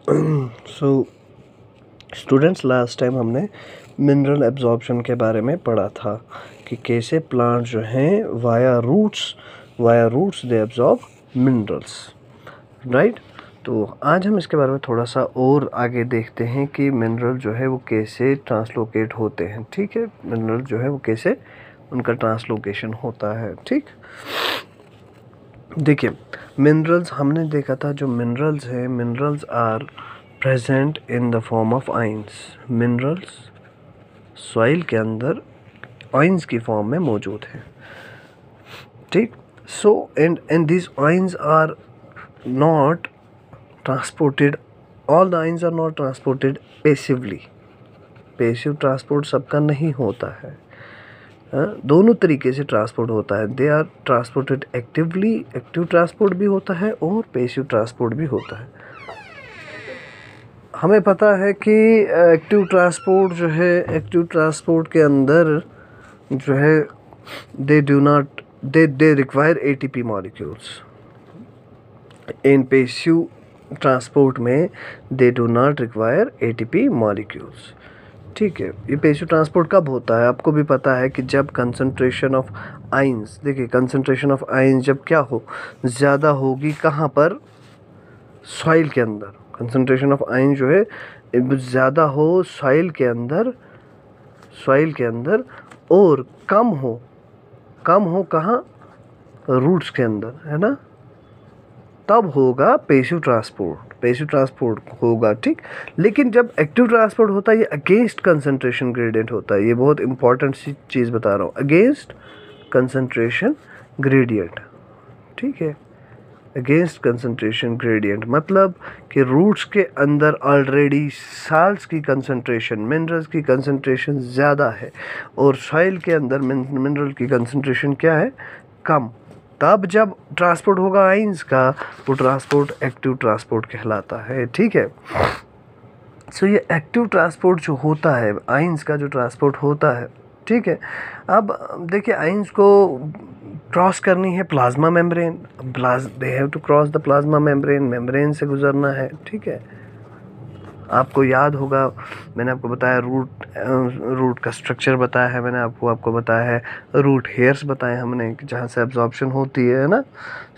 So students, last time हमने mineral absorption के बारे में पढ़ा था कि कैसे प्लांट जो हैं via roots they absorb minerals, right. तो आज हम इसके बारे में थोड़ा सा और आगे देखते हैं कि मिनरल जो है वो कैसे ट्रांसलोकेट होते हैं। ठीक है, मिनरल जो है वो कैसे उनका ट्रांसलोकेशन होता है। ठीक, देखिए मिनरल्स हमने देखा था, जो मिनरल्स हैं, minerals are present in the form of ions. Minerals soil के अंदर आइंस की फॉर्म में मौजूद है। ठीक, so and this ions are not transported, all the ions are not transported passively. Passive transport सबका नहीं होता है, दोनों तरीके से ट्रांसपोर्ट होता है। They are transported actively, active transport भी होता है और पैसिव ट्रांसपोर्ट भी होता है। हमें पता है कि एक्टिव ट्रांसपोर्ट जो है, एक्टिव ट्रांसपोर्ट के अंदर जो है दे रिक्वायर एटीपी मॉलिक्यूल्स। इन पैसिव ट्रांसपोर्ट में they do not require ATP molecules. ठीक है, ये पैसिव ट्रांसपोर्ट कब होता है? आपको भी पता है कि जब कंसंट्रेशन ऑफ आइंस, देखिए कंसंट्रेशन ऑफ आइंस जब क्या हो, ज़्यादा होगी कहाँ पर? सॉइल के अंदर। कंसंट्रेशन ऑफ आइंस जो है ज़्यादा हो सॉइल के अंदर, और कम हो कहाँ? रूट्स के अंदर, है ना। तब होगा पैसिव ट्रांसपोर्ट होगा। ठीक, लेकिन जब एक्टिव ट्रांसपोर्ट होता है ये अगेंस्ट कंसंट्रेशन ग्रेडियंट होता है। ये बहुत इंपॉर्टेंट सी चीज़ बता रहा हूँ, अगेंस्ट कंसंट्रेशन ग्रेडियंट। ठीक है, अगेंस्ट कंसंट्रेशन ग्रेडियंट मतलब कि रूट्स के अंदर ऑलरेडी साल्ट्स की कंसंट्रेशन, मिनरल्स की कंसंट्रेशन ज़्यादा है, और सॉइल के अंदर मिनरल की कंसंट्रेशन क्या है? कम। तब जब ट्रांसपोर्ट होगा आइंस का, वो ट्रांसपोर्ट एक्टिव ट्रांसपोर्ट कहलाता है। ठीक है, सो ये एक्टिव ट्रांसपोर्ट जो होता है, आइंस का जो ट्रांसपोर्ट होता है, ठीक है। अब देखिए आइंस को क्रॉस करनी है plasma membrane, they have to cross the plasma membrane से गुजरना है। ठीक है, आपको याद होगा मैंने आपको बताया रूट का स्ट्रक्चर बताया है, मैंने आपको बताया है रूट हेयर्स बताए हमने कि जहाँ से एब्जॉर्प्शन होती है ना।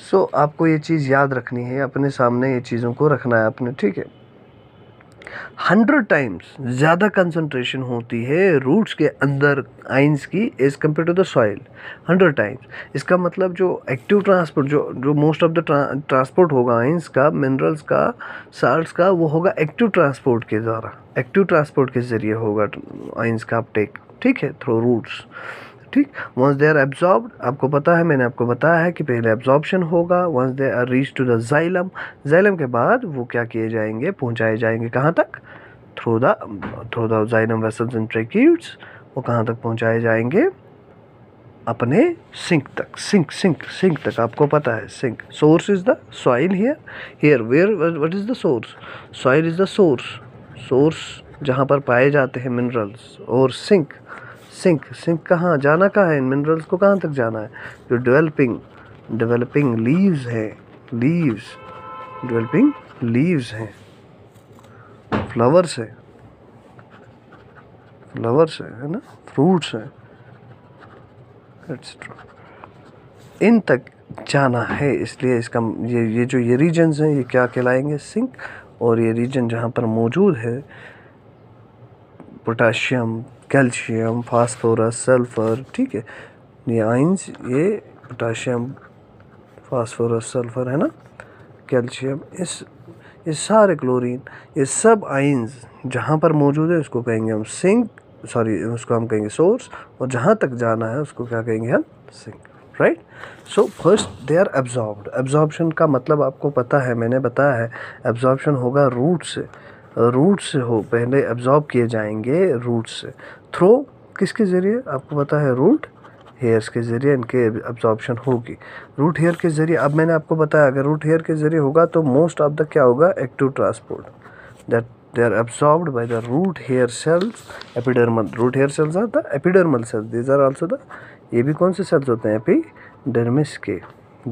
सो आपको ये चीज़ याद रखनी है, अपने सामने ये चीज़ों को रखना है अपने। ठीक है, 100 टाइम्स ज़्यादा कंसंट्रेशन होती है रूट्स के अंदर आइंस की as compared to the soil, 100 times. इसका मतलब जो एक्टिव ट्रांसपोर्ट, जो मोस्ट ऑफ द ट्रांसपोर्ट होगा आइंस का, मिनरल्स का, साल्ट्स का, वो होगा एक्टिव ट्रांसपोर्ट के द्वारा, एक्टिव ट्रांसपोर्ट के ज़रिए होगा आइंस का अपटेक। ठीक है, थ्रू रूट्स। ठीक, वंस दे आर एब्जॉर्ब्ड, आपको पता है, मैंने आपको बताया है कि पहले एब्जॉर्प्शन होगा। Once they are reach to the xylem के बाद वो क्या किए जाएंगे? पहुंचाए जाएंगे कहाँ तक? Through the xylem vessels and tracheids. वो कहाँ तक पहुंचाए जाएंगे? अपने सिंक तक। सिंक तक आपको पता है, sink. Source is the soil here where what is the source? Soil is the source जहाँ पर पाए जाते हैं मिनरल्स, और सिंक कहाँ जाना, कहाँ है इन मिनरल्स को, कहाँ तक जाना है? जो डेवलपिंग लीव्स हैं, डेवलपिंग लीव्स हैं, फ्लावर्स है ना, फ्रूट्स हैं, एटसेट्रा, इन तक जाना है। इसलिए इसका ये जो ये रीजन्स हैं, ये क्या कहलाएंगे? सिंक। और ये रीजन जहाँ पर मौजूद है पोटाशियम, कैल्शियम, फास्फोरस, सल्फर, ठीक है, ये आइंस, ये पोटाशियम, फास्फोरस, सल्फर है ना, कैल्शियम, इस सारे क्लोरीन, ये सब आइंस जहाँ पर मौजूद है उसको कहेंगे हम उसको हम कहेंगे सोर्स, और जहाँ तक जाना है उसको क्या कहेंगे हम? Sink, right. So first they are absorbed. Absorption का मतलब आपको पता है, मैंने बताया है, एब्जॉर्प्शन होगा रूट से हो, पहले एब्जॉर्ब किए जाएंगे रूट से, थ्रू किसके ज़रिए? आपको पता है, रूट हेयर्स के ज़रिए इनके एब्जॉर्प्शन होगी। रूट हेयर के ज़रिए, अब मैंने आपको बताया अगर रूट हेयर के ज़रिए होगा तो मोस्ट ऑफ द क्या होगा? Active transport, that they are absorbed by the root hair cells, epidermal. root hair cells are the epidermal cells. These are also the, ये भी कौन से cells होते हैं? एपिडर्मिस के,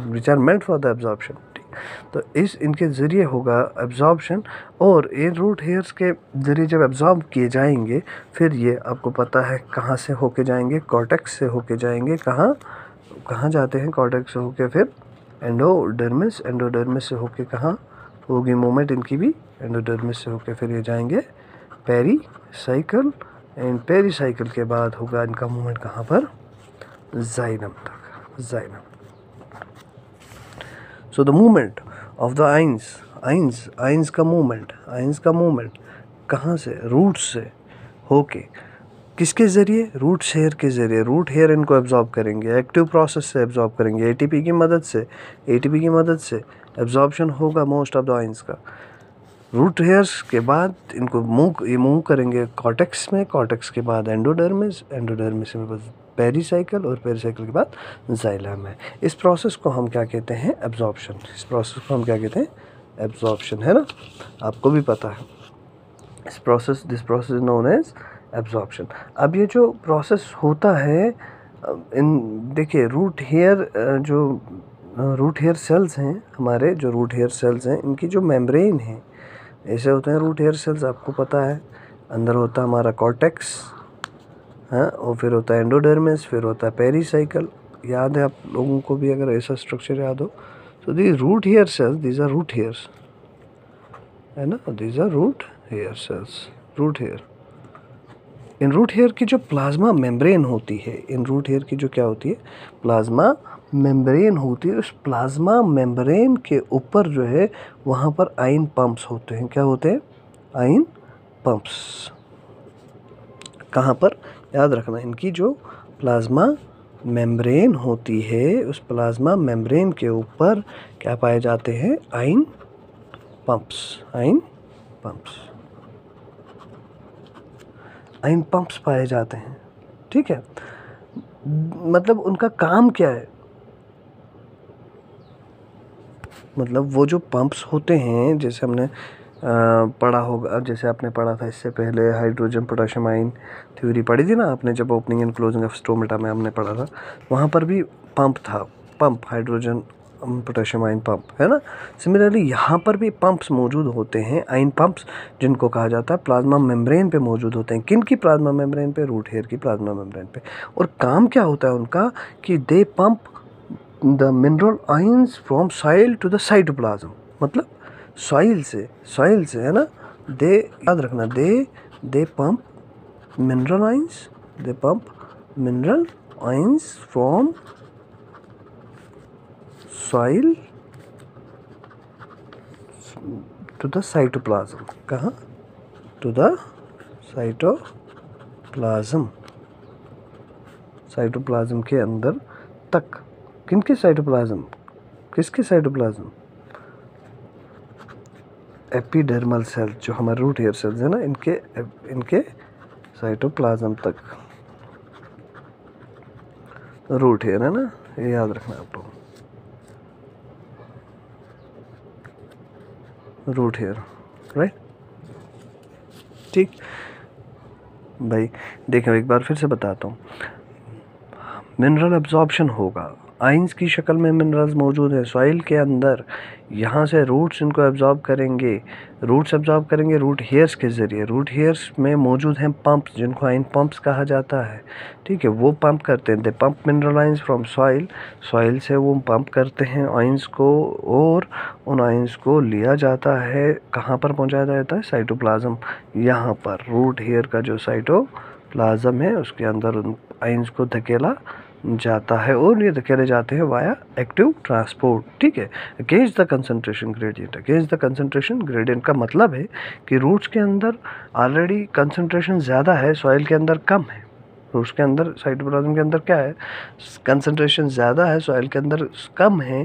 which are meant for the absorption. तो इनके ज़रिए होगा एब्जॉर्प्शन, और ये रूट हेयर्स के ज़रिए जब एब्जॉर्ब किए जाएंगे फिर ये आपको पता है कहाँ से होके जाएंगे, कॉर्टेक्स से होके जाएंगे, कहाँ जाते हैं, कॉर्टेक्स से होके फिर एंडोडर्मिस, एंडोडर्मिस से होके कहाँ होगी मूवमेंट इनकी भी, एंडोडर्मिस से होके फिर ये जाएंगे पेरीसाइकिल, एंड पेरीसाइकिल के बाद होगा इनका मूवमेंट कहाँ पर, जाइलम तक, xylem. So the movement of the ions का मूवमेंट कहाँ से, रूट से होके, किसके ज़रिए, रूट हेयर के ज़रिए, रूट हेयर इनको एब्जॉर्ब करेंगे, एक्टिव प्रोसेस से एब्जॉर्ब करेंगे, एटीपी की मदद से एब्जॉर्प्शन होगा मोस्ट ऑफ द आइंस का। रूट हेयर्स के बाद इनको मूव करेंगे कॉर्टेक्स में, कॉर्टेक्स के बाद एंडोडर्मिस, एंडोडर्मिस में बस पेरीसाइकिल, और पेरीसाइकिल के बाद जाइलम है। इस प्रोसेस को हम क्या कहते हैं, एब्जॉर्प्शन। इस प्रोसेस को हम क्या कहते हैं, एब्जॉर्प्शन, है ना, आपको भी पता है। This process is known as absorption. अब ये जो प्रोसेस होता है देखिए रूट हेयर सेल्स हैं हमारे, जो रूट हेयर सेल्स हैं इनकी जो मेम्ब्रेन है, ऐसे होते हैं रूट हेयर सेल्स, आपको पता है। अंदर होता है हमारा कॉर्टेक्स, हाँ, और फिर होता है एंडोडर्मिस, फिर होता है पेरीसाइकिल। याद है आप लोगों को भी अगर ऐसा स्ट्रक्चर याद हो। So these root hair cells, these are root hairs, है ना, these are root hair cells, root hair. इन रूट हेयर की जो प्लाज्मा मेम्ब्रेन होती है, इन रूट हेयर की जो क्या होती है, प्लाज्मा मेम्ब्रेन होती है। उस प्लाज्मा मेम्ब्रेन के ऊपर जो है वहाँ पर आयन पंप्स होते हैं। क्या होते हैं, आयन पंप्स। कहाँ पर, याद रखना, इनकी जो प्लाज्मा मेम्ब्रेन होती है उस प्लाज्मा मेम्ब्रेन के ऊपर क्या पाए जाते हैं, ion pumps, ion pumps, ion pumps पाए जाते हैं। ठीक है, मतलब उनका काम क्या है, मतलब वो जो पंप्स होते हैं, जैसे हमने पढ़ा होगा, जैसे आपने पढ़ा था इससे पहले हाइड्रोजन पोटेशियम आयन थ्योरी पढ़ी थी ना आपने, जब opening and closing of stomata में हमने पढ़ा था, वहाँ पर भी पंप था, pump, hydrogen potassium ion pump, है ना। सिमिलरली यहाँ पर भी पंप्स मौजूद होते हैं, आयन पंप्स, जिनको कहा जाता है प्लाज्मा मेम्ब्रेन पे मौजूद होते हैं। किन की प्लाज्मा मेम्ब्रेन पे, रूट हेयर की प्लाज्मा मेम्ब्रेन पे। और काम क्या होता है उनका कि they pump the mineral ions from soil to the cytoplasm, मतलब सॉइल से, है ना, दे, याद रखना, they pump mineral ions from soil to the cytoplasm. कहाँ, टू द साइटोप्लाज्म के अंदर तक। किनके साइटोप्लाज्म, किसके साइटोप्लाज्म, एपिडर्मल सेल, जो हमारे रूट हेयर सेल्स है ना, इनके साइटोप्लाज्म तक, रूट हेयर, है ना, ये याद रखना आप लोग, रूट हेयर, राइट। ठीक भाई, देखो एक बार फिर से बताता हूँ, मिनरल एब्जॉर्प्शन होगा, आइंस की शक्ल में मिनरल्स मौजूद है सॉइल के अंदर, यहाँ से रूट्स इनको एब्जॉर्ब करेंगे, रूट हेयर्स के ज़रिए। रूट हेयर्स में मौजूद हैं पंप्स, जिनको आयन पंप्स कहा जाता है। ठीक है, वो पंप करते हैं, they pump mineral ions from soil से वो पंप करते हैं आइंस को, और उन आइंस को लिया जाता है, कहाँ पर पहुँचाया जाता है, साइटोप्लाज्म। यहाँ पर रूट हेयर का जो साइटोप्लाज्म है उसके अंदर उन आइंस को धकेला जाता है, और ये धकेले जाते हैं वाया एक्टिव ट्रांसपोर्ट। ठीक है, against the concentration gradient. Against the concentration gradient का मतलब है कि रूट्स के अंदर ऑलरेडी कंसंट्रेशन ज़्यादा है, सॉइल के अंदर कम है। रूट्स के अंदर, साइटोप्लाज्म के अंदर क्या है, कंसंट्रेशन ज़्यादा है, सॉइल के अंदर कम है।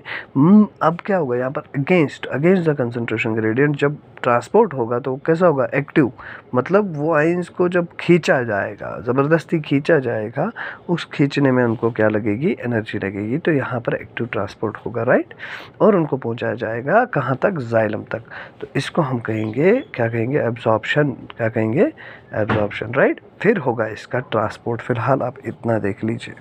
अब क्या होगा यहाँ पर, अगेंस्ट द कंसंट्रेशन ग्रेडियंट जब ट्रांसपोर्ट होगा तो कैसा होगा, एक्टिव, मतलब वो आइंस को जब खींचा जाएगा, ज़बरदस्ती खींचा जाएगा, उस खींचने में उनको क्या लगेगी, एनर्जी लगेगी, तो यहाँ पर एक्टिव ट्रांसपोर्ट होगा, राइट, और उनको पहुँचाया जाएगा कहाँ तक, जाइलम तक। तो इसको हम कहेंगे, क्या कहेंगे, एब्जॉर्प्शन। क्या कहेंगे, एब्जॉर्प्शन, राइट। फिर होगा इसका ट्रांसपोर्ट। फिलहाल आप इतना देख लीजिए।